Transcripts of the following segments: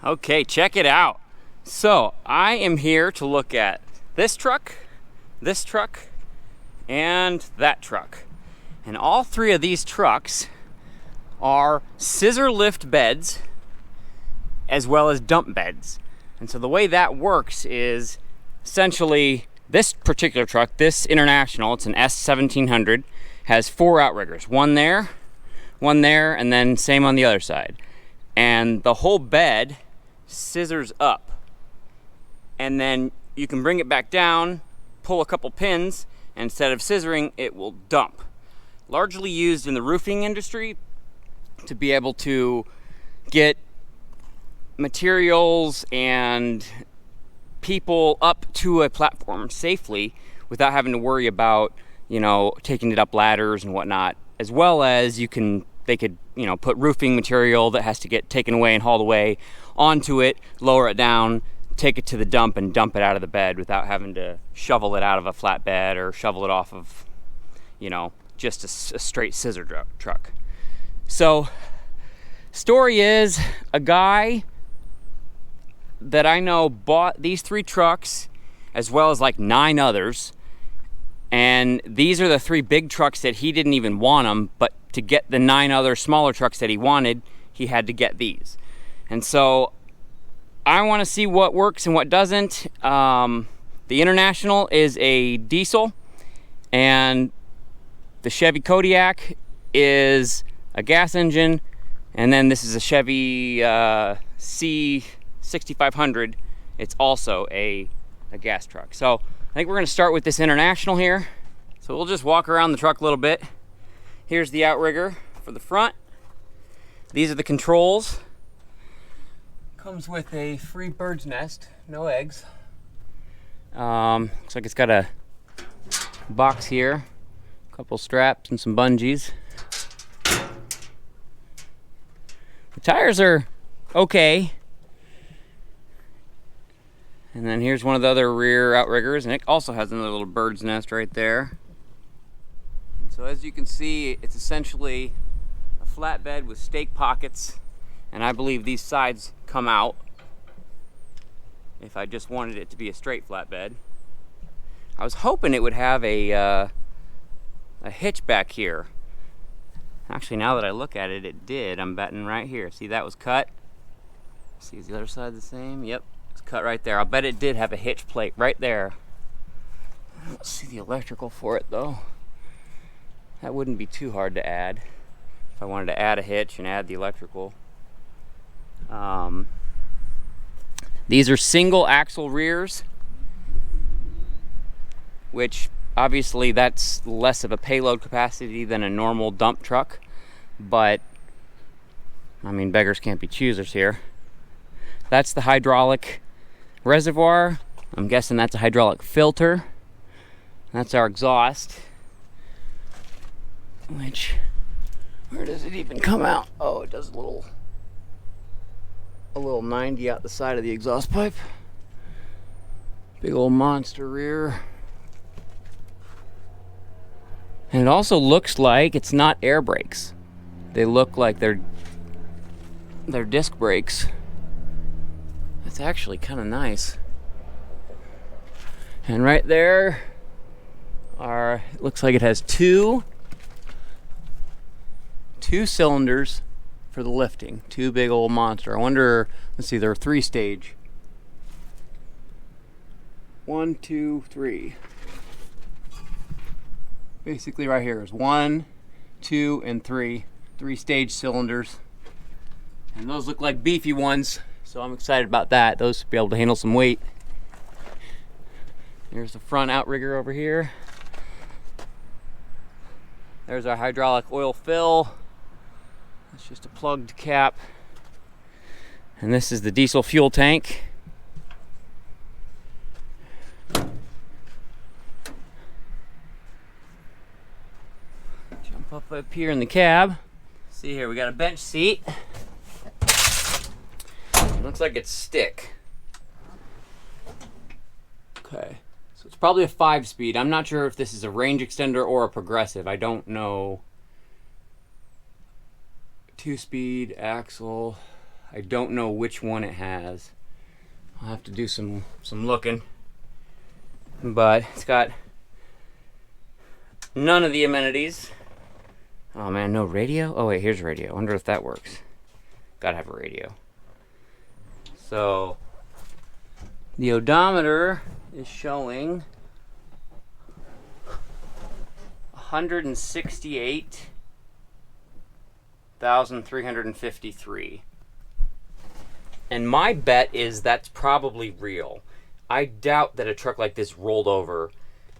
Okay, check it out. So I am here to look at this truck, and that truck. And all three of these trucks are scissor lift beds as well as dump beds. And so the way that works is essentially this particular truck, this International, it's an S1700, has 4 outriggers. One there, and then same on the other side. And the whole bed scissors up. And then you can bring it back down, pull a couple pins, and instead of scissoring, it will dump. Largely used in the roofing industry to be able to get materials and people up to a platform safely without having to worry about, taking it up ladders and whatnot. As well as they could, put roofing material that has to get taken away and hauled away onto it, lower it down, take it to the dump and dump it out of the bed without having to shovel it out of a flatbed or shovel it off of, just a straight scissor truck. So, story is, a guy that I know bought these 3 trucks as well as like 9 others, and these are the 3 big trucks that he didn't even want them, but to get the 9 other smaller trucks that he wanted, he had to get these. And so I want to see what works and what doesn't. The International is a diesel, and the Chevy Kodiak is a gas engine, and then this is a Chevy C6500. It's also a gas truck. So I think we're going to start with this International here. So we'll just walk around the truck a little bit. Here's the outrigger for the front. These are the controls. Comes with a free bird's nest, no eggs. Looks like it's got a box here, a couple straps and some bungees. The tires are okay. And then here's one of the other rear outriggers, and it also has another little bird's nest right there. And so as you can see, it's essentially a flatbed with stake pockets, and I believe these sides come out if I just wanted it to be a straight flatbed. I was hoping it would have a hitch back here. Actually, now that I look at it, it did. I'm betting right here. See, that was cut. See, is the other side the same? Yep, it's cut right there. I'll bet it did have a hitch plate right there. I don't see the electrical for it though. That wouldn't be too hard to add if I wanted to add a hitch and add the electrical. These are single axle rears, which obviously that's less of a payload capacity than a normal dump truck, but I mean, beggars can't be choosers here. That's the hydraulic reservoir. I'm guessing that's a hydraulic filter. That's our exhaust, which, where does it even come out? Oh, it does a little 90 out the side of the exhaust pipe. Big old monster rear. And it also looks like it's not air brakes. They look like they're disc brakes. That's actually kind of nice. And right there it looks like it has two cylinders for the lifting. 2 big old monster. I wonder, let's see, they're 3-stage. 1, 2, 3. Basically right here is 1, 2, and 3. 3-stage cylinders. And those look like beefy ones, so I'm excited about that. Those should be able to handle some weight. Here's the front outrigger over here. There's our hydraulic oil fill. It's just a plugged cap. And this is the diesel fuel tank. Jump up here in the cab. See here, we got a bench seat. Looks like it's stick. Okay, so it's probably a 5-speed. I'm not sure if this is a range extender or a progressive. I don't know. 2-speed axle. I don't know which one it has. I'll have to do some looking. But it's got none of the amenities. Oh man, no radio? Oh wait, here's radio. I wonder if that works. Gotta have a radio. So the odometer is showing 168,353. And my bet is that's probably real. I doubt that a truck like this rolled over.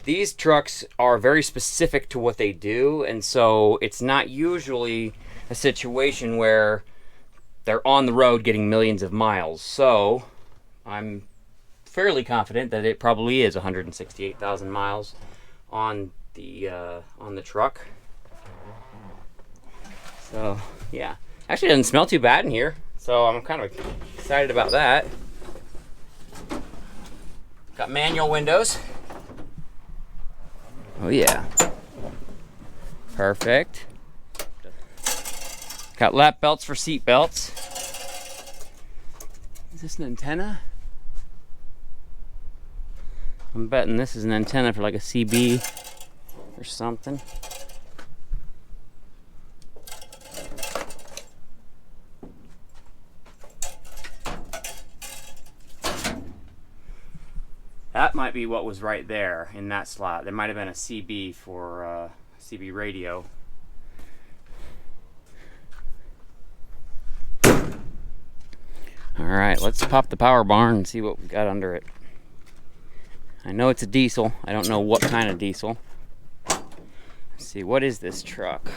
These trucks are very specific to what they do, and so it's not usually a situation where they're on the road getting millions of miles. So I'm fairly confident that it probably is 168,000 miles on the truck. So yeah, actually it doesn't smell too bad in here, so I'm kind of excited about that. Got manual windows. Oh yeah, perfect. Got lap belts for seat belts. Is this an antenna? I'm betting this is an antenna for like a CB or something. That might be what was right there in that slot. There might have been a CB for CB radio. All right, let's pop the power barn and see what we got under it. I know it's a diesel. I don't know what kind of diesel. Let's see, what is this truck?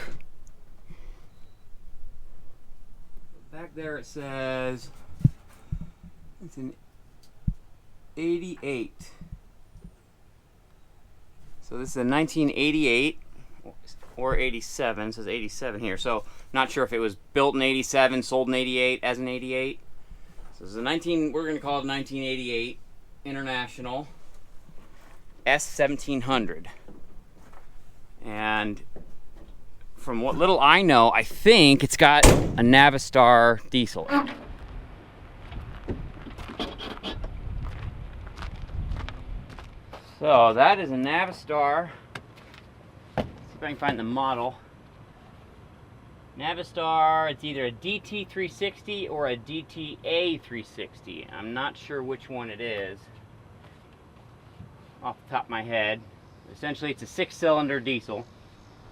Back there it says it's an 88. So this is a 1988 or 87. It says 87 here. So not sure if it was built in 87, sold in 88 as an 88. So this is a we're going to call it 1988 International S1700. And from what little I know, I think it's got a Navistar diesel. So that is a Navistar. Let's see if I can find the model. Navistar, it's either a DT360 or a DTA360. I'm not sure which one it is off the top of my head. Essentially, it's a 6-cylinder diesel.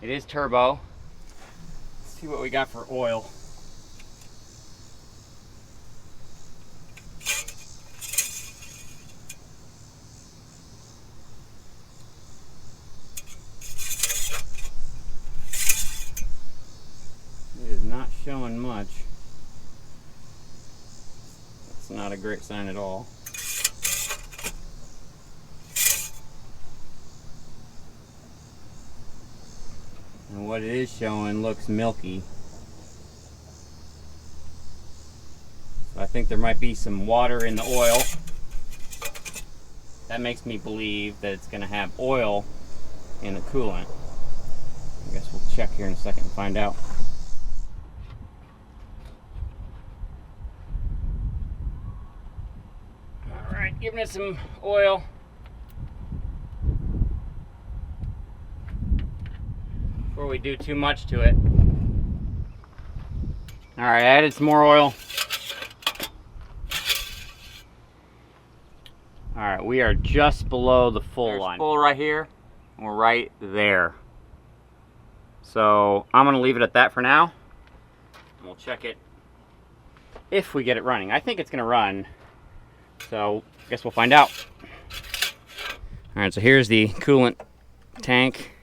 It is turbo. Let's see what we got for oil. It is not showing much. That's not a great sign at all. And what it is showing looks milky. So I think there might be some water in the oil. That makes me believe that it's going to have oil in the coolant. I guess we'll check here in a second and find out. Alright, giving it some oil. Before we do too much to it. Alright, I added some more oil. Alright, we are just below the full line. Full right here, and we're right there. So I'm going to leave it at that for now. And we'll check it if we get it running. I think it's going to run. So I guess we'll find out. Alright, so here's the coolant tank.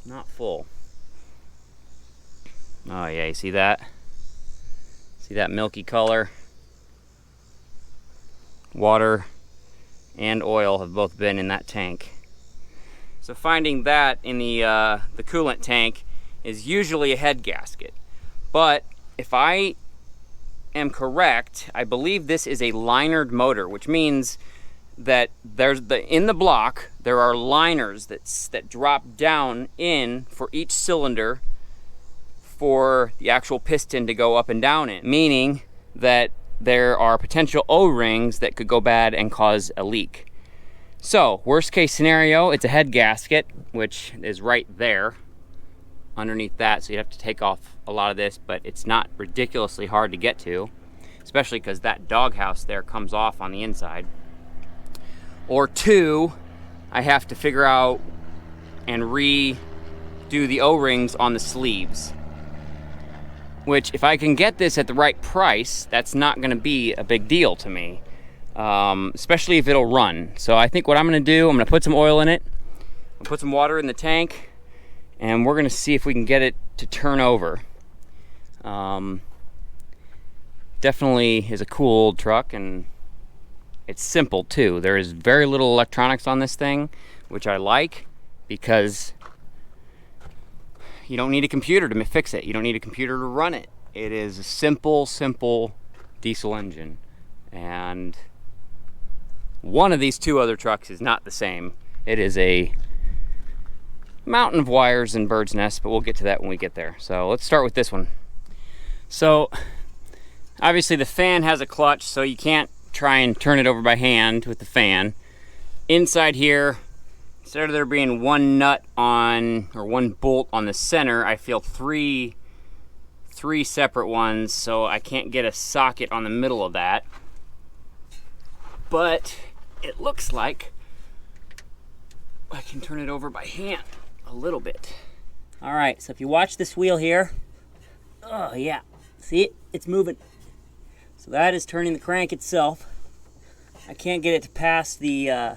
Not full. Oh yeah, you see that? See that milky color? Water and oil have both been in that tank. So finding that in the coolant tank is usually a head gasket. But if I am correct, I believe this is a linered motor, which means that in the block there are liners that drop down in for each cylinder for the actual piston to go up and down in, meaning that there are potential O-rings that could go bad and cause a leak. So, worst case scenario, it's a head gasket, which is right there underneath that, so you have to take off a lot of this, but it's not ridiculously hard to get to, especially because that doghouse there comes off on the inside. Or two, I have to figure out and redo the O-rings on the sleeves, which if I can get this at the right price, that's not going to be a big deal to me, especially if it'll run. So I think what I'm going to do, I'm going to put some oil in it, I'll put some water in the tank, and we're going to see if we can get it to turn over. Definitely is a cool old truck, and it's simple too. There is very little electronics on this thing, which I like, because you don't need a computer to fix it. You don't need a computer to run it. It is a simple diesel engine. And one of these two other trucks is not the same. It is a mountain of wires and bird's nests, but we'll get to that when we get there. So let's start with this one. So obviously the fan has a clutch, so you can't try and turn it over by hand with the fan. Inside here, instead of there being one nut on, or one bolt on the center, I feel three separate ones, so I can't get a socket on the middle of that. But it looks like I can turn it over by hand a little bit. All right, so if you watch this wheel here, oh yeah, see it? It's moving. So that is turning the crank itself. I can't get it to pass the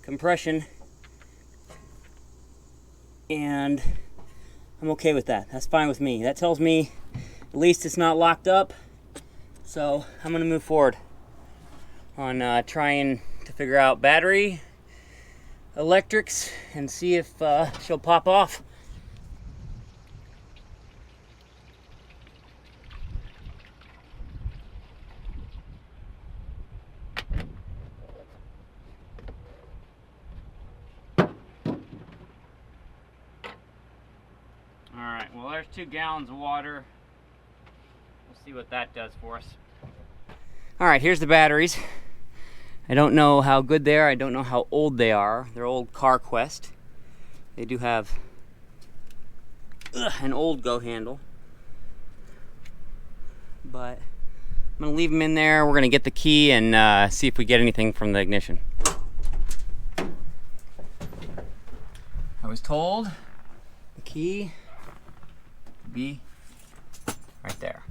compression, and I'm okay with that. That's fine with me. That tells me at least it's not locked up. So I'm gonna move forward on trying to figure out battery, electrics, and see if she'll pop off. Alright, well there's 2 gallons of water. We'll see what that does for us. Alright, here's the batteries. I don't know how good they are. I don't know how old they are. They're old CarQuest. They do have an old go handle. But I'm going to leave them in there. We're going to get the key and see if we get anything from the ignition. I was told the key would be right there.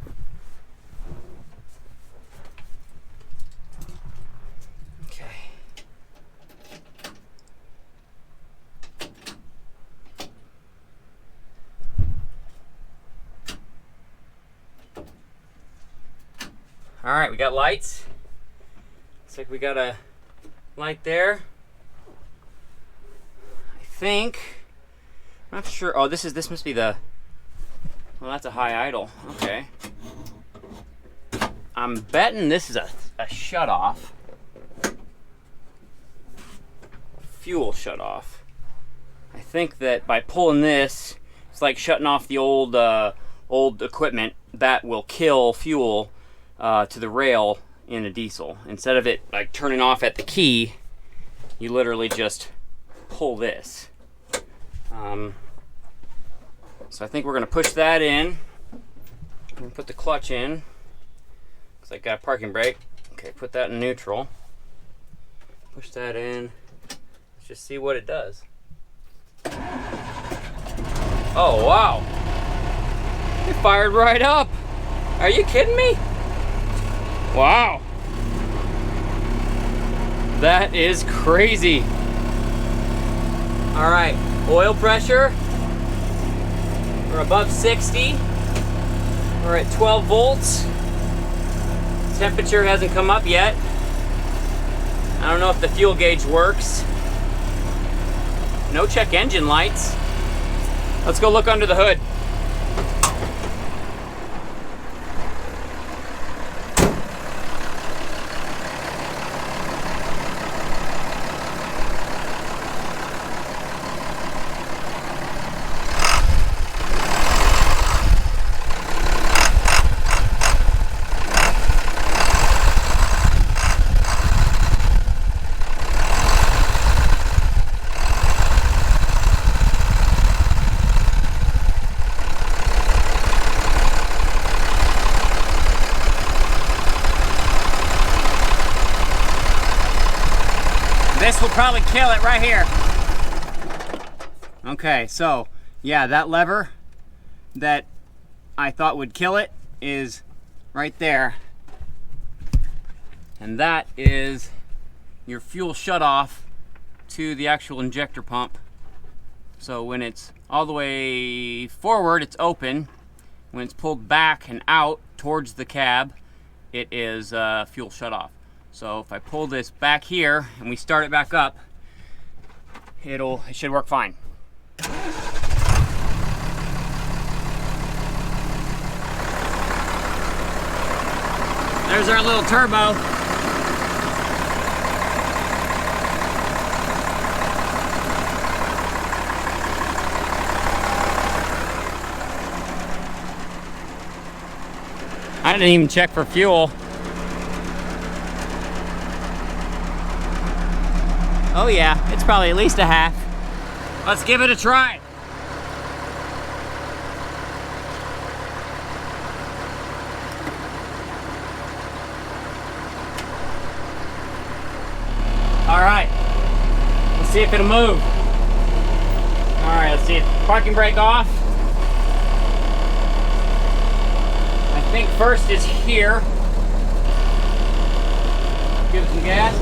Alright, we got lights. Looks like we got a light there. I think, I'm not sure. Oh, this must be the, well, that's a high idle. Okay. I'm betting this is a shut off. Fuel shut off. I think that by pulling this, it's like shutting off the old equipment that will kill fuel to the rail in a diesel. Instead of it like turning off at the key, you literally just pull this. So I think we're gonna push that in. I'm gonna put the clutch in, because I got a parking brake. Okay, put that in neutral. Push that in. Let's just see what it does. Oh wow! It fired right up! Are you kidding me? Wow! That is crazy. All right, oil pressure. We're above 60. We're at 12 volts. Temperature hasn't come up yet. I don't know if the fuel gauge works. No check engine lights. Let's go look under the hood. this will probably kill it right here. Okay, so yeah, that lever that I thought would kill it is right there. And that is your fuel shutoff to the actual injector pump. So when it's all the way forward, it's open. When it's pulled back and out towards the cab, it is fuel shutoff. So if I pull this back here and we start it back up, it should work fine. There's our little turbo. I didn't even check for fuel. Oh yeah, it's probably at least a half. Let's give it a try. All right, let's see if it'll move. All right, let's see. Parking brake off. I think first is here. Give it some gas.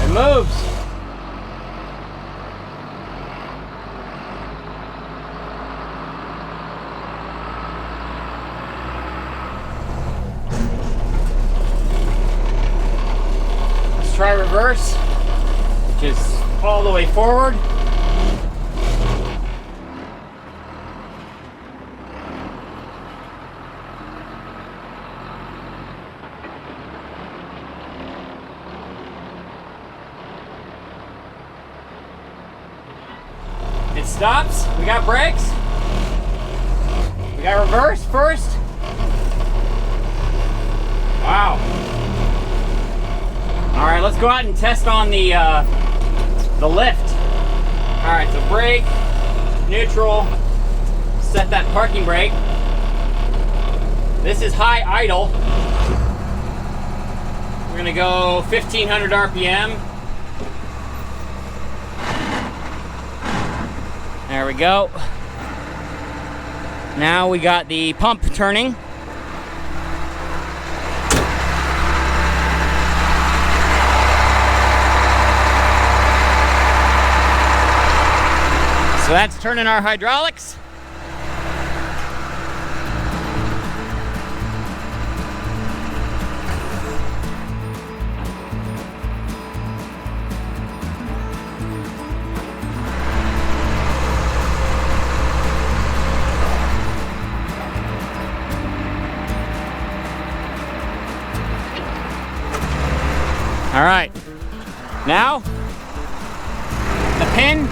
It moves. Let's try reverse, which is all the way forward. It stops. We got brakes. We got reverse first. Wow. All right, let's go out and test on the lift. All right, so brake, neutral, set that parking brake. This is high idle. We're gonna go 1500 RPM. There we go. Now we got the pump turning. So that's turning our hydraulics. All right, now the pin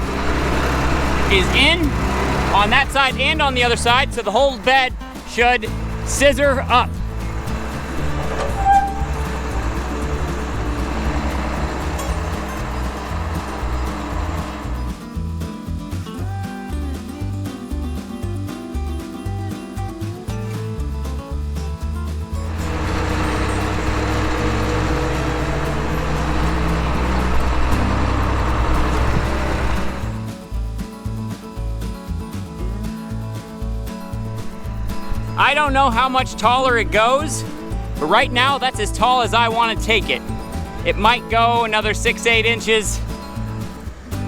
is in on that side and on the other side, so the whole bed should scissor up. I don't know how much taller it goes, but right now that's as tall as I want to take it. It might go another 6-8 inches.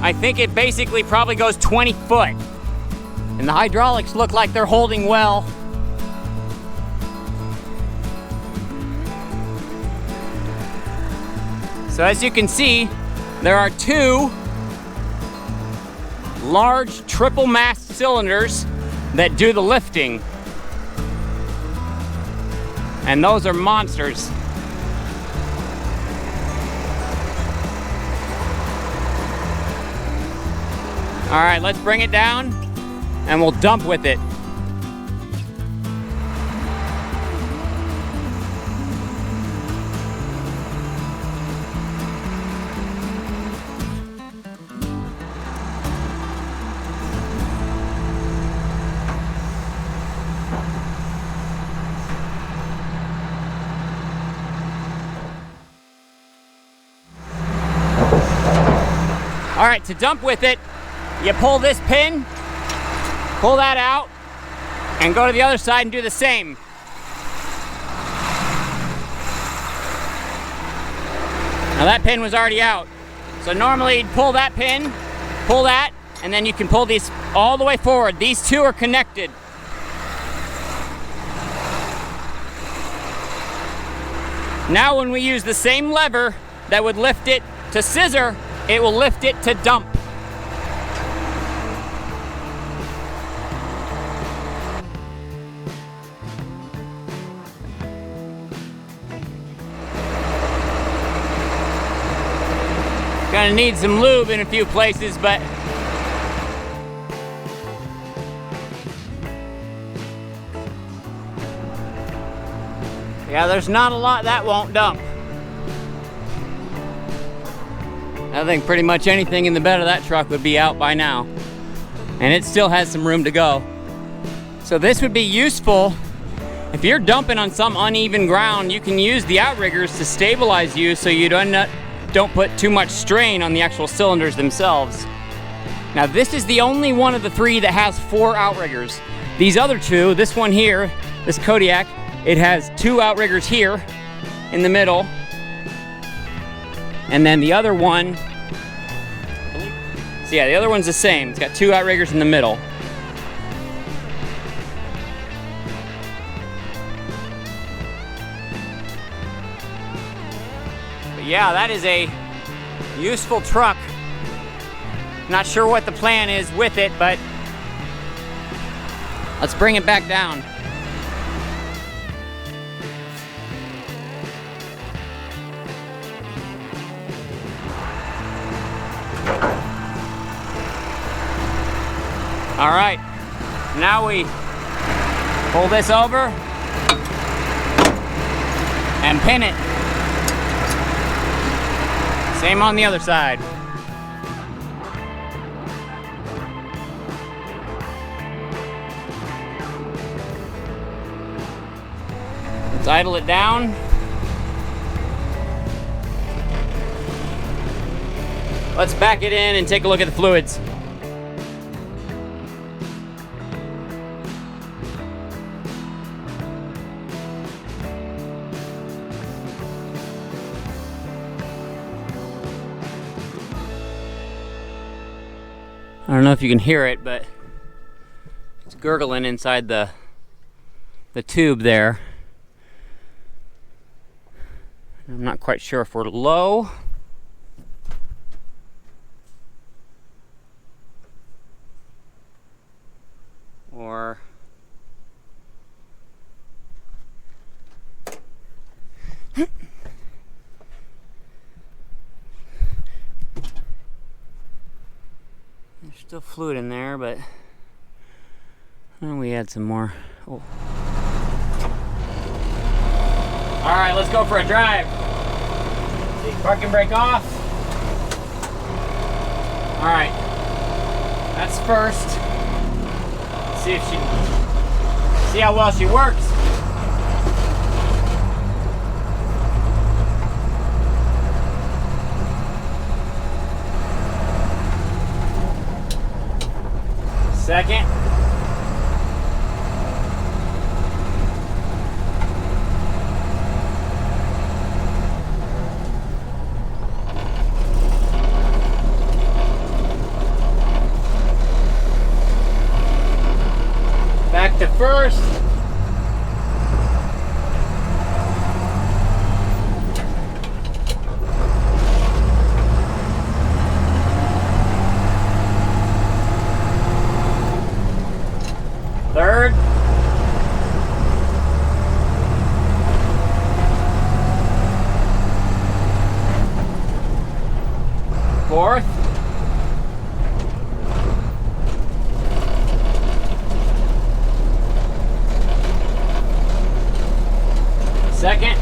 I think it basically probably goes 20 foot. And the hydraulics look like they're holding well. So as you can see, there are two large triple mast cylinders that do the lifting. And those are monsters. All right, let's bring it down and we'll dump with it. All right, to dump with it, you pull this pin, pull that out, and go to the other side and do the same. Now that pin was already out. So normally you'd pull that pin, pull that, and then you can pull these all the way forward. These two are connected. Now when we use the same lever that would lift it to scissor, it will lift it to dump. Gonna need some lube in a few places, but yeah, there's not a lot that won't dump. I think pretty much anything in the bed of that truck would be out by now. And it still has some room to go. So this would be useful if you're dumping on some uneven ground. You can use the outriggers to stabilize you so you don't put too much strain on the actual cylinders themselves. Now this is the only one of the three that has 4 outriggers. These other two, this one here, this Kodiak, it has 2 outriggers here in the middle. And then the other one, so yeah, the other one's the same. It's got 2 outriggers in the middle. But yeah, that is a useful truck. Not sure what the plan is with it, but let's bring it back down. All right, now we pull this over and pin it. Same on the other side. Let's idle it down. Let's back it in and take a look at the fluids. I don't know if you can hear it, but it's gurgling inside the tube there. I'm not quite sure if we're low. Or there's still fluid in there, but we add some more. Oh. All right, let's go for a drive. See, parking brake off. All right, that's first. Let's see how well she works. Second. Back to first. Third. Fourth. Second.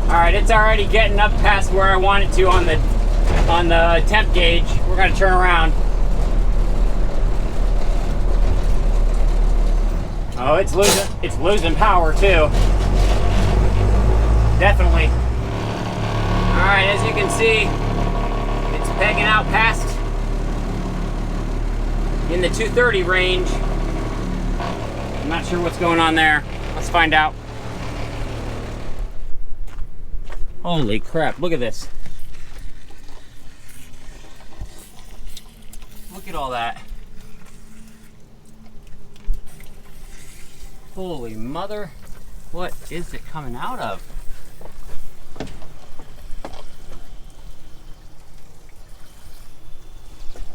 All right, it's already getting up past where I want it to on the on the temp gauge. We're gonna turn around. Oh, it's losing power too. Definitely. All right, as you can see, it's pegging out past in the 230 range. I'm not sure what's going on there. Let's find out. Holy crap, look at this. Look at all that. Holy mother, what is it coming out of?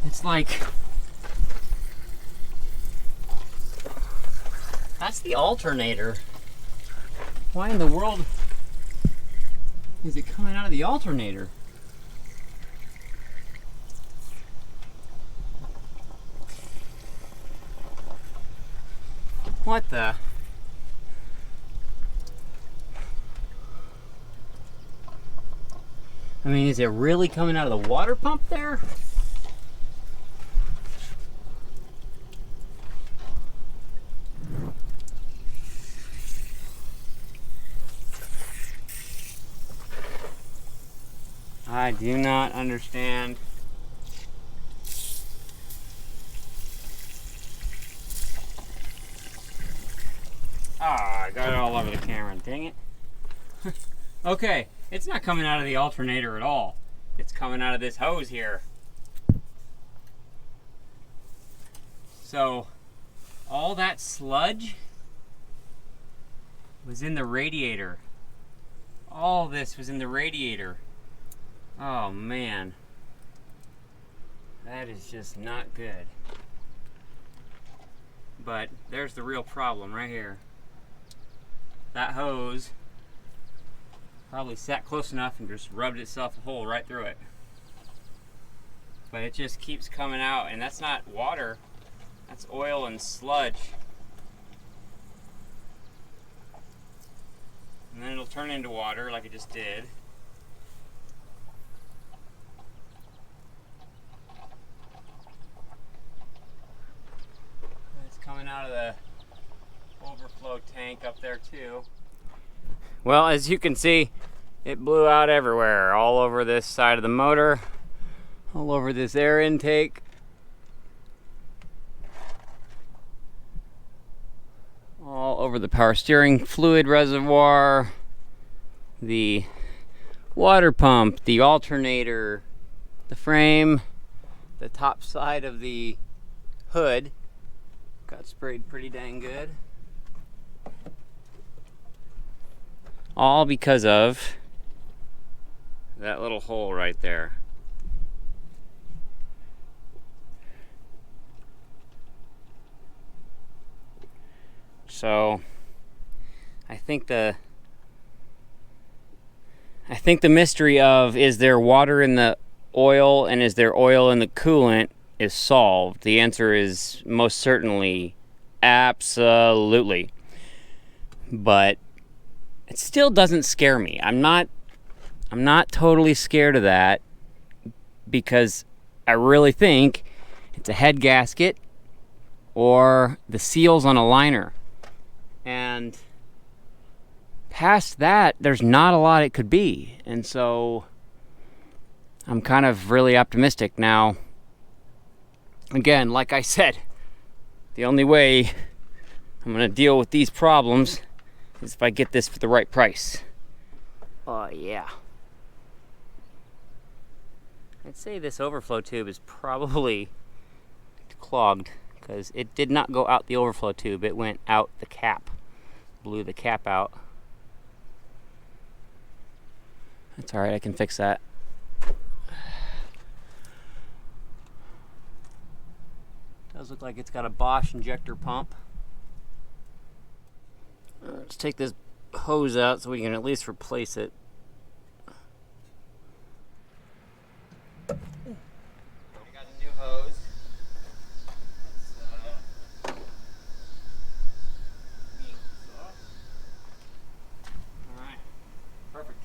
It's like, that's the alternator. Why in the world is it coming out of the alternator? What the? I mean, is it really coming out of the water pump there? I do not understand. Ah, I got it all over the camera, dang it. Okay, it's not coming out of the alternator at all. It's coming out of this hose here. So, all that sludge was in the radiator. All this was in the radiator. Oh man, that is just not good. But there's the real problem right here. That hose probably sat close enough and just rubbed itself a hole right through it. But it just keeps coming out, and that's not water, that's oil and sludge. And then it'll turn into water like it just did. It's coming out of the overflow tank up there too. Well, as you can see, it blew out everywhere, all over this side of the motor, all over this air intake. All over the power steering fluid reservoir, the water pump, the alternator, the frame, the top side of the hood got sprayed pretty dang good. All because of that little hole right there. So I think the mystery of is there water in the oil and is there oil in the coolant is solved. The answer is most certainly absolutely. But it still doesn't scare me. I'm not totally scared of that because I really think it's a head gasket or the seals on a liner. And past that, there's not a lot it could be. And so I'm kind of really optimistic. Now, again, like I said, the only way I'm going to deal with these problems is if I get this for the right price. Oh, yeah. I'd say this overflow tube is probably clogged because it did not go out the overflow tube. It went out the cap. Blew the cap out. That's all right, I can fix that. Does look like it's got a Bosch injector pump. Let's take this hose out so we can at least replace it. We got a new hose. Alright, perfect.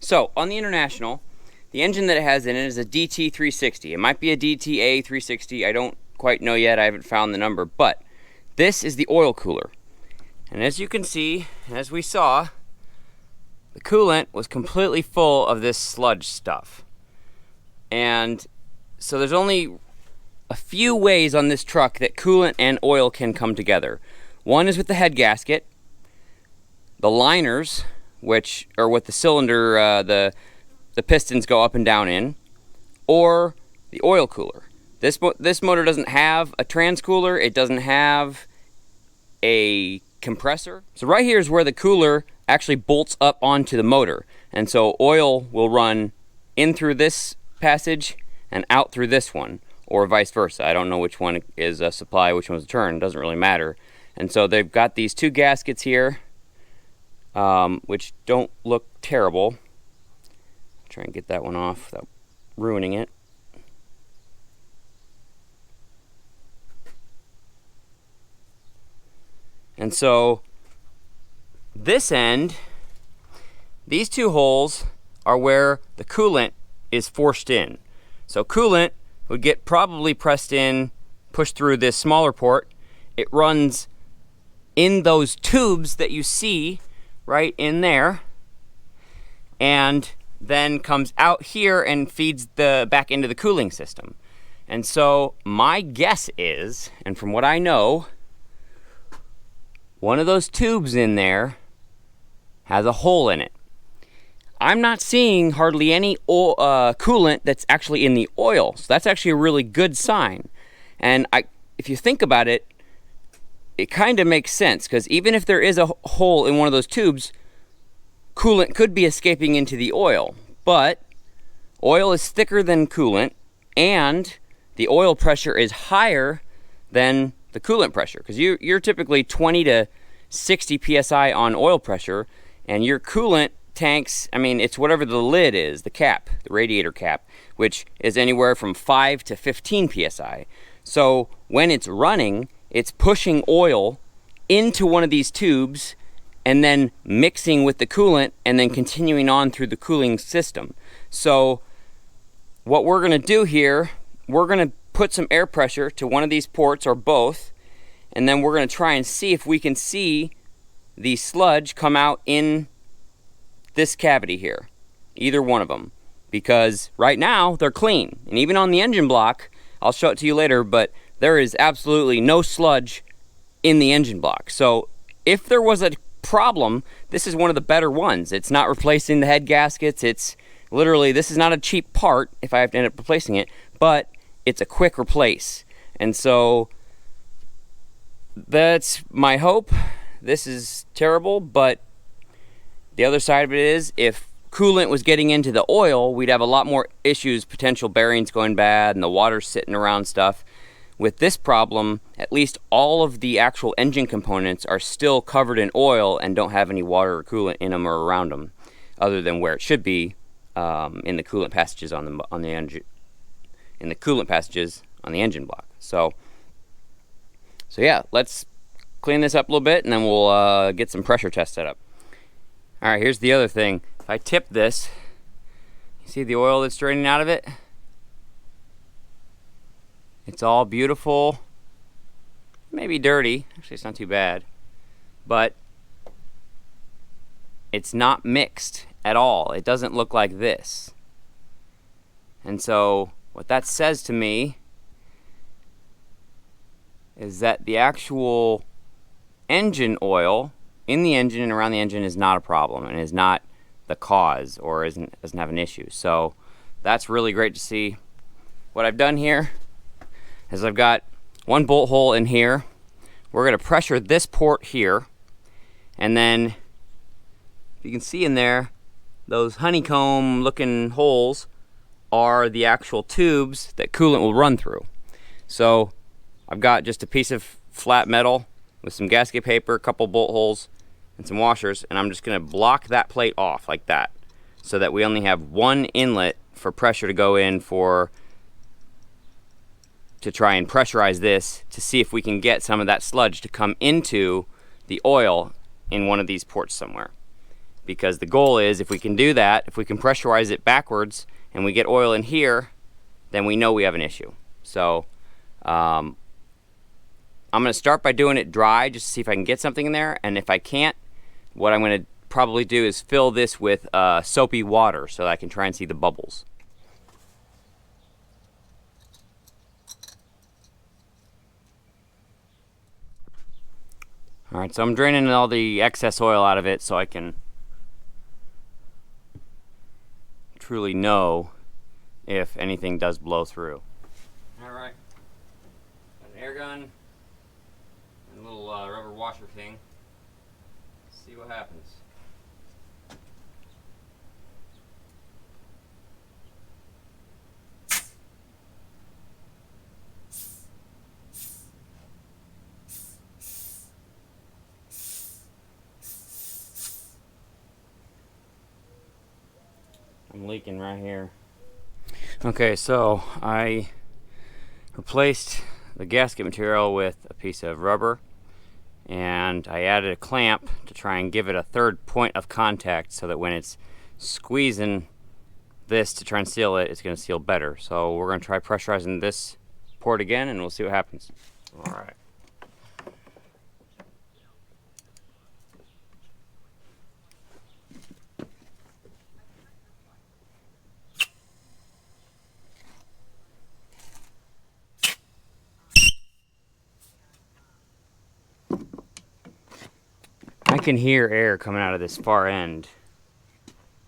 So, on the International, the engine that it has in it is a DT360. It might be a DTA360. I don't quite know yet. I haven't found the number. But this is the oil cooler. And as you can see, as we saw, the coolant was completely full of this sludge stuff. And so there's only a few ways on this truck that coolant and oil can come together. One is with the head gasket, the liners, which are what the cylinder, the pistons go up and down in, or the oil cooler. This motor doesn't have a transcooler. It doesn't have a compressor. So right here is where the cooler actually bolts up onto the motor. And so oil will run in through this passage and out through this one, or vice versa. I don't know which one is a supply, which one's a turn. It doesn't really matter. And so they've got these two gaskets here, which don't look terrible. Try and get that one off without ruining it. And so this end, these two holes are where the coolant is forced in. So coolant would get probably pressed in, pushed through this smaller port. It runs in those tubes that you see right in there, and then comes out here and feeds back into the cooling system. And so my guess is, and from what I know, one of those tubes in there has a hole in it. I'm not seeing hardly any coolant that's actually in the oil, so that's actually a really good sign. And if you think about it, it kind of makes sense, because even if there is a hole in one of those tubes, coolant could be escaping into the oil. But oil is thicker than coolant, and the oil pressure is higher than the coolant pressure, because you're typically 20 to 60 psi on oil pressure, and your coolant tanks, I mean, it's whatever the lid is, the cap, the radiator cap, which is anywhere from 5 to 15 psi. So when it's running, it's pushing oil into one of these tubes and then mixing with the coolant and then continuing on through the cooling system. So what we're going to do here, we're going to put some air pressure to one of these ports or both, and then we're going to try and see if we can see the sludge come out in this cavity here, either one of them, because right now they're clean. And even on the engine block, I'll show it to you later, but there is absolutely no sludge in the engine block. So if there was a problem, this is one of the better ones. It's not replacing the head gaskets. It's literally, this is not a cheap part if I have to end up replacing it, but it's a quick replace. And so that's my hope. This is terrible, but the other side of it is, if coolant was getting into the oil, we'd have a lot more issues, potential bearings going bad and the water sitting around stuff. With this problem, at least all of the actual engine components are still covered in oil and don't have any water or coolant in them or around them, other than where it should be, in the coolant passages on the engine, in the coolant passages on the engine block. So yeah, let's clean this up a little bit, and then we'll get some pressure tests set up. All right, here's the other thing. If I tip this, you see the oil that's draining out of it? It's all beautiful, maybe dirty. Actually, it's not too bad, but it's not mixed at all. It doesn't look like this. And so what that says to me is that the actual engine oil in the engine and around the engine is not a problem and is not the cause, or doesn't have an issue. So that's really great to see. What I've done here is I've got one bolt hole in here. We're going to pressure this port here, and then you can see in there those honeycomb looking holes are the actual tubes that coolant will run through. So I've got just a piece of flat metal with some gasket paper, a couple bolt holes, and some washers, and I'm just going to block that plate off like that, so that we only have one inlet for pressure to go in to try and pressurize this to see if we can get some of that sludge to come into the oil in one of these ports somewhere. because the goal is, if we can do that, if we can pressurize it backwards and we get oil in here, then we know we have an issue. So I'm going to start by doing it dry just to see if I can get something in there, and if I can't, what I'm going to probably do is fill this with soapy water so that I can try and see the bubbles. Alright, so I'm draining all the excess oil out of it so I can truly know if anything does blow through. Alright, got an air gun and a little rubber washer thing. Let's see what happens. I'm leaking right here. Okay, so I replaced the gasket material with a piece of rubber, and I added a clamp to try and give it a third point of contact so that when it's squeezing this to try and seal it, it's going to seal better. So we're going to try pressurizing this port again, and we'll see what happens. All right. I can hear air coming out of this far end,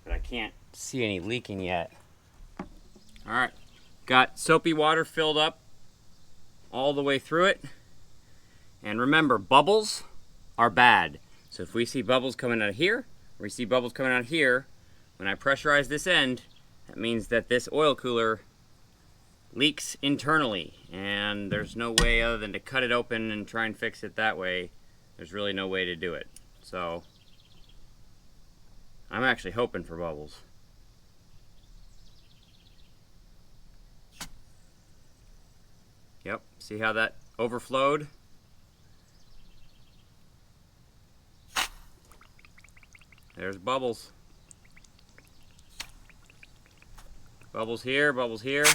but I can't see any leaking yet. Alright, got soapy water filled up all the way through it. And remember, bubbles are bad. So if we see bubbles coming out of here, or we see bubbles coming out of here, when I pressurize this end, that means that this oil cooler leaks internally. And there's no way other than to cut it open and try and fix it that way. There's really no way to do it. So I'm actually hoping for bubbles. Yep, see how that overflowed? There's bubbles. Bubbles here, bubbles here.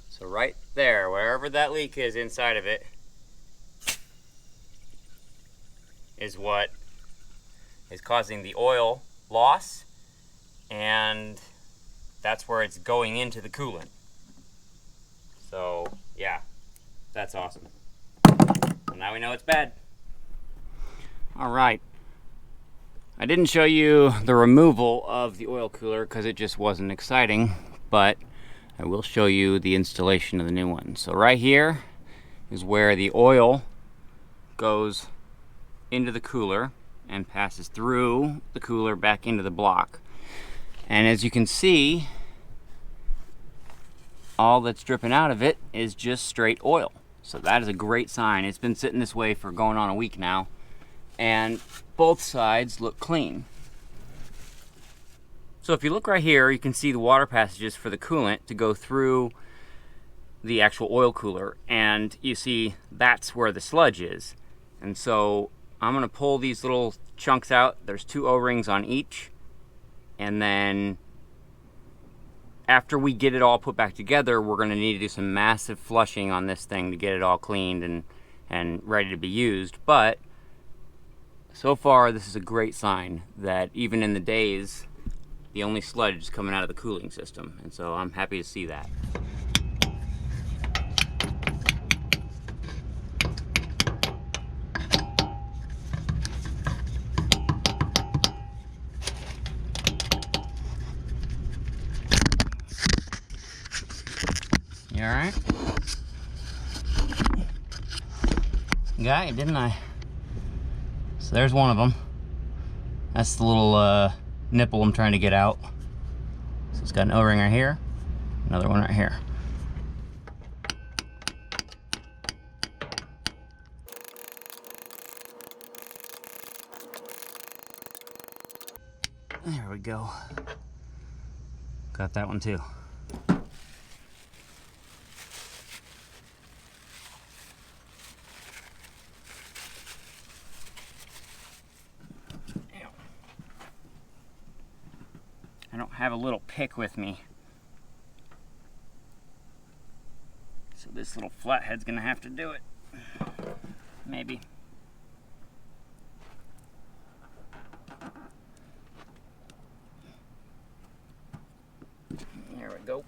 So right there, wherever that leak is inside of it, is what is causing the oil loss, and that's where it's going into the coolant. So yeah, that's awesome. Well, now we know it's bad. Alright, I didn't show you the removal of the oil cooler because it just wasn't exciting, but I will show you the installation of the new one. So right here is where the oil goes into the cooler and passes through the cooler back into the block. And as you can see, all that's dripping out of it is just straight oil. So that is a great sign. It's been sitting this way for going on a week now, and both sides look clean. So if you look right here, you can see the water passages for the coolant to go through the actual oil cooler, and you see that's where the sludge is. And so I'm going to pull these little chunks out. There's 2 O-rings on each, and then after we get it all put back together, we're going to need to do some massive flushing on this thing to get it all cleaned and ready to be used. But so far, this is a great sign that even in the days, the only sludge is coming out of the cooling system, and so I'm happy to see that. You alright? Got it, didn't I? So there's one of them. That's the little nipple I'm trying to get out. So it's got an O-ring right here, another one right here. There we go. Got that one too. I don't have a little pick with me. So this little flathead's gonna have to do it. Maybe. There we go.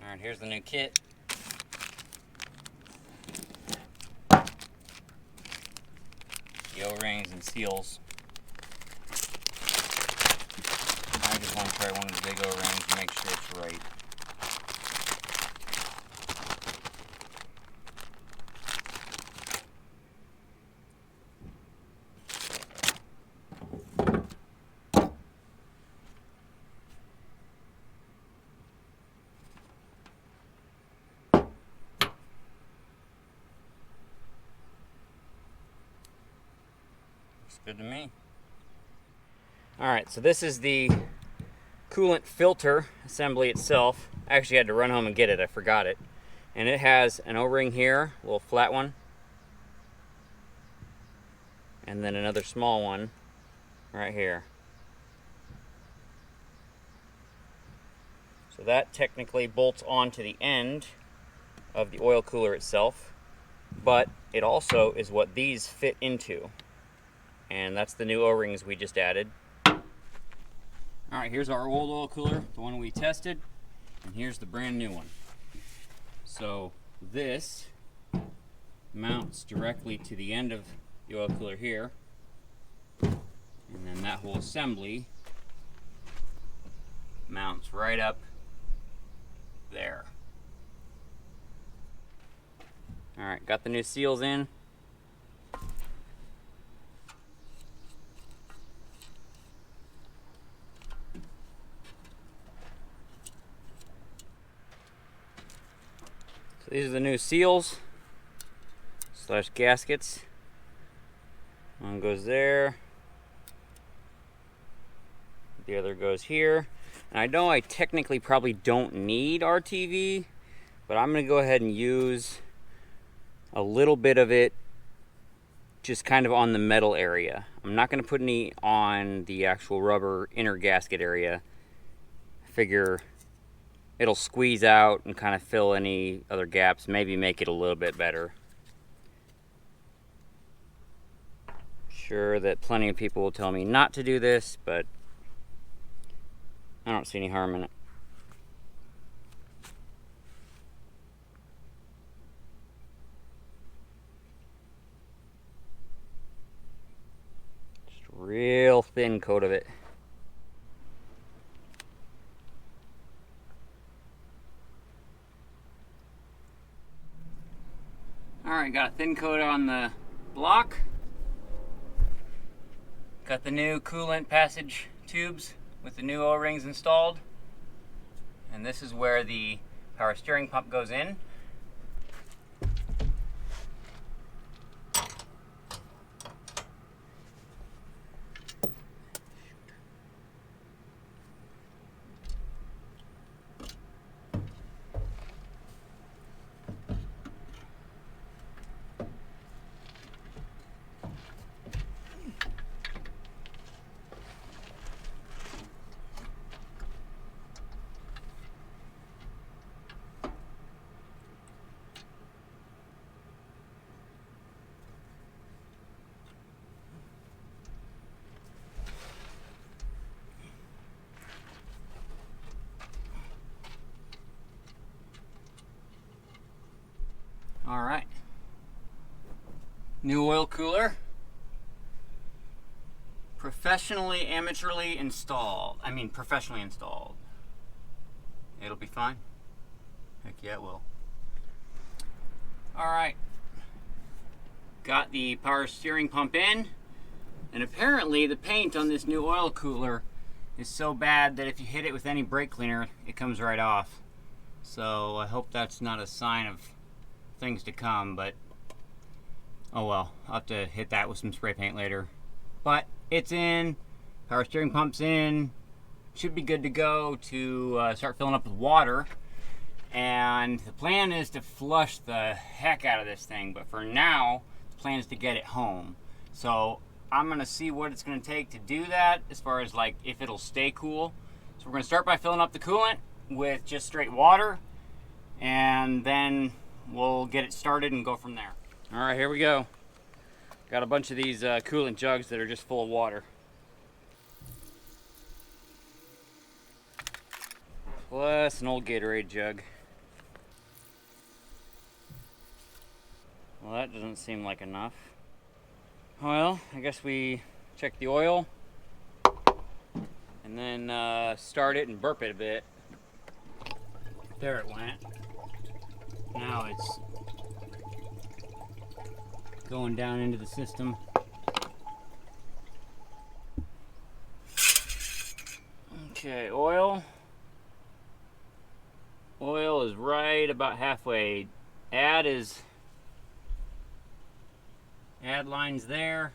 Alright, here's the new kit. The O-rings and seals. I just want to try one of the big O-rings and make sure it's right. Looks good to me. Alright, so this is the coolant filter assembly itself. I actually had to run home and get it, I forgot it. And it has an O-ring here, a little flat one. And then another small one right here. So that technically bolts onto the end of the oil cooler itself, but it also is what these fit into. And that's the new O-rings we just added. Alright, here's our old oil cooler, the one we tested, and here's the brand new one. So this mounts directly to the end of the oil cooler here, and then that whole assembly mounts right up there. Alright, got the new seals in. So these are the new seals / gaskets. One goes there. The other goes here. And I know I technically probably don't need RTV, but I'm going to go ahead and use a little bit of it just kind of on the metal area. I'm not going to put any on the actual rubber inner gasket area. I figure it'll squeeze out and kind of fill any other gaps, maybe make it a little bit better. Sure that plenty of people will tell me not to do this, but I don't see any harm in it. Just a real thin coat of it. Alright, got a thin coat on the block. Got the new coolant passage tubes with the new O-rings installed. And this is where the power steering pump goes in. All right, new oil cooler, professionally installed. It'll be fine. Heck yeah, it will. All right, got the power steering pump in, and apparently the paint on this new oil cooler is so bad that if you hit it with any brake cleaner, it comes right off. So I hope that's not a sign of things to come, but oh well, I'll have to hit that with some spray paint later. But it's in, power steering pump's in, should be good to go to start filling up with water. And the plan is to flush the heck out of this thing, but for now the plan is to get it home. So I'm gonna see what it's gonna take to do that, as far as like if it'll stay cool. So we're gonna start by filling up the coolant with just straight water, and then we'll get it started and go from there. All right, here we go. Got a bunch of these coolant jugs that are just full of water. Plus an old Gatorade jug. Well, that doesn't seem like enough. Well, I guess we check the oil and then start it and burp it a bit. There it went. Now it's going down into the system. Okay, oil. Oil is right about halfway. Add line's there.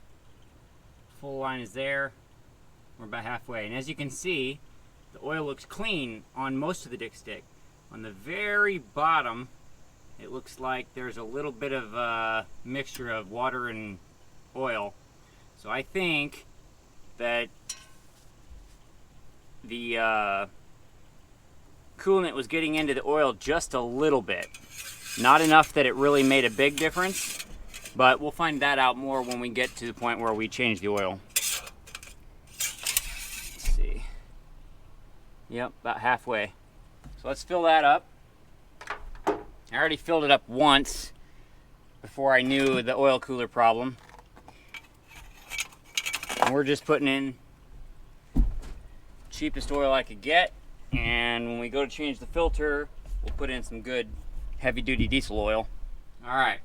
Full line is there. We're about halfway. And as you can see, the oil looks clean on most of the dipstick. On the very bottom, it looks like there's a little bit of mixture of water and oil. So I think that the coolant was getting into the oil just a little bit. Not enough that it really made a big difference, but we'll find that out more when we get to the point where we change the oil. Let's see. Yep, about halfway. So let's fill that up. I already filled it up once before I knew the oil cooler problem. And we're just putting in cheapest oil I could get, and when we go to change the filter, we'll put in some good heavy-duty diesel oil. All right,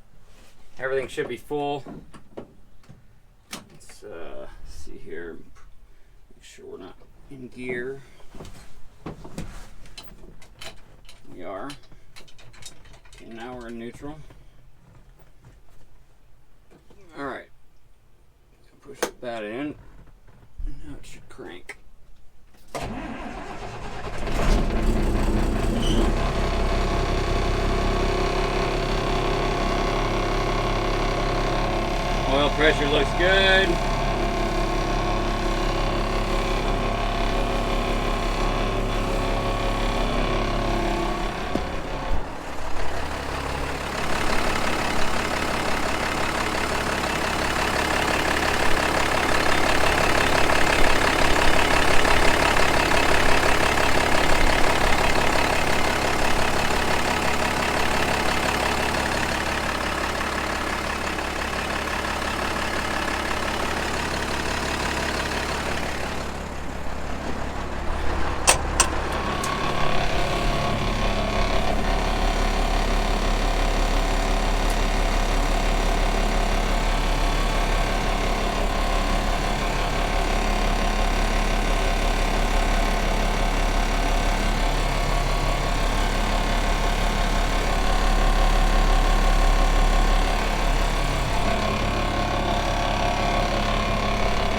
everything should be full. Let's see here, make sure we're not in gear. We are. Okay, now we're in neutral. All right, push that in. Now it should crank. Oil pressure looks good.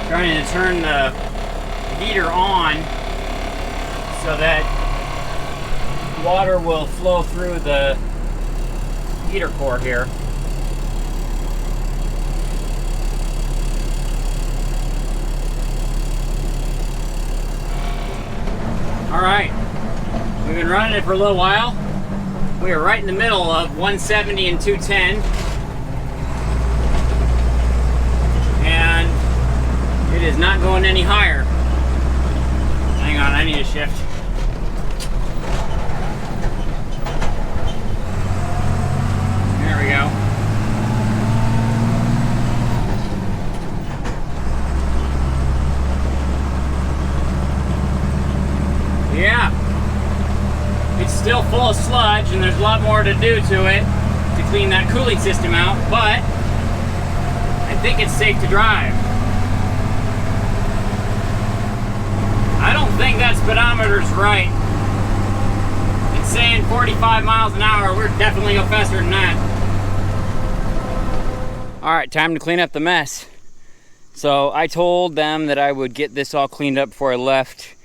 Trying to turn the heater on so that water will flow through the heater core here. All right, we've been running it for a little while. We are right in the middle of 170 and 210. And it is not going any higher. Hang on, I need a shift. There we go. Yeah. It's still full of sludge, and there's a lot more to do to it to clean that cooling system out, but I think it's safe to drive. I don't think that speedometer's right. It's saying 45 miles an hour. We're definitely go faster than that. All right, time to clean up the mess. So I told them that I would get this all cleaned up before I left.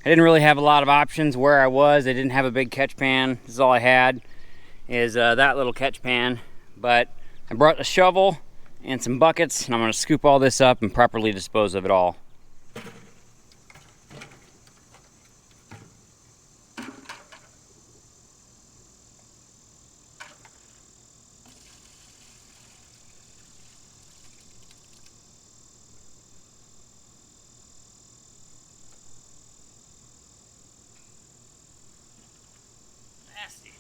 I didn't really have a lot of options where I was. I didn't have a big catch pan. This is all I had, is that little catch pan. But I brought a shovel and some buckets, and I'm going to scoop all this up and properly dispose of it all. Nasty.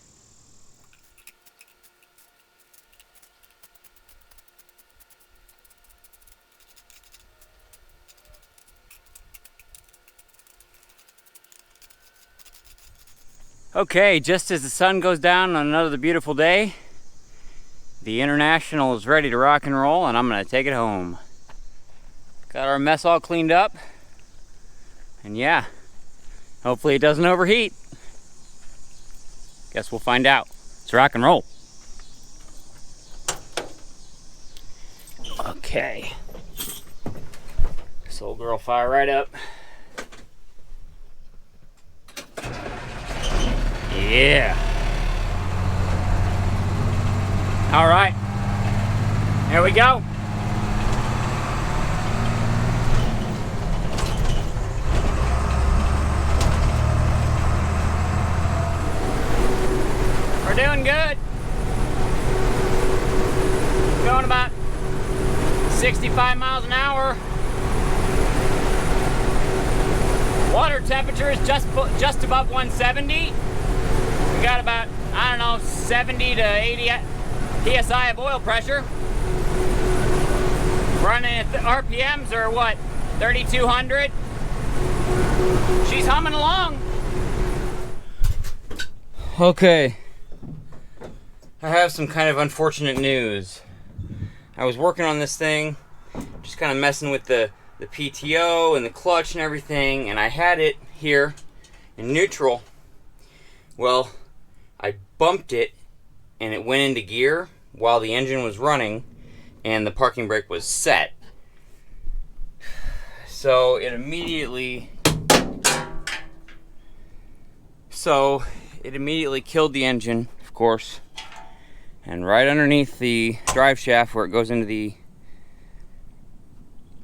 Okay, just as the sun goes down on another beautiful day, the International is ready to rock and roll, and I'm going to take it home. Got our mess all cleaned up, and yeah, hopefully it doesn't overheat. Guess we'll find out. Let's rock and roll. Okay. This old girl fire right up. Yeah. All right. Here we go. We're doing good. Going about 65 miles an hour. Water temperature is just above 170. We got about, I don't know, 70 to 80 psi of oil pressure. Running at the RPMs are what, 3,200? She's humming along. Okay. I have some kind of unfortunate news. I was working on this thing, just kind of messing with the PTO and the clutch and everything, and I had it here in neutral. Well, I bumped it and it went into gear while the engine was running and the parking brake was set. So it immediately killed the engine, of course. And right underneath the drive shaft where it goes into the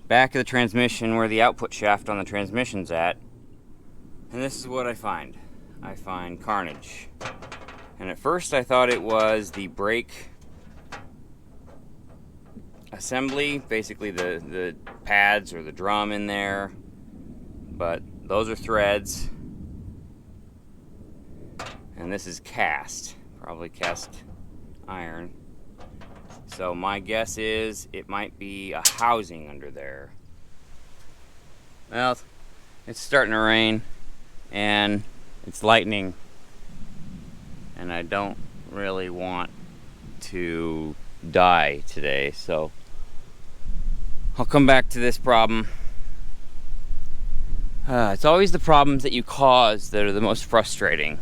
back of the transmission, where the output shaft on the transmission's at. And this is what I find. I find carnage. And at first I thought it was the brake assembly, basically the pads or the drum in there. But those are threads. And this is cast, probably cast iron. So my guess is it might be a housing under there. Well, it's starting to rain and it's lightning, and I don't really want to die today, so I'll come back to this problem. It's always the problems that you cause that are the most frustrating.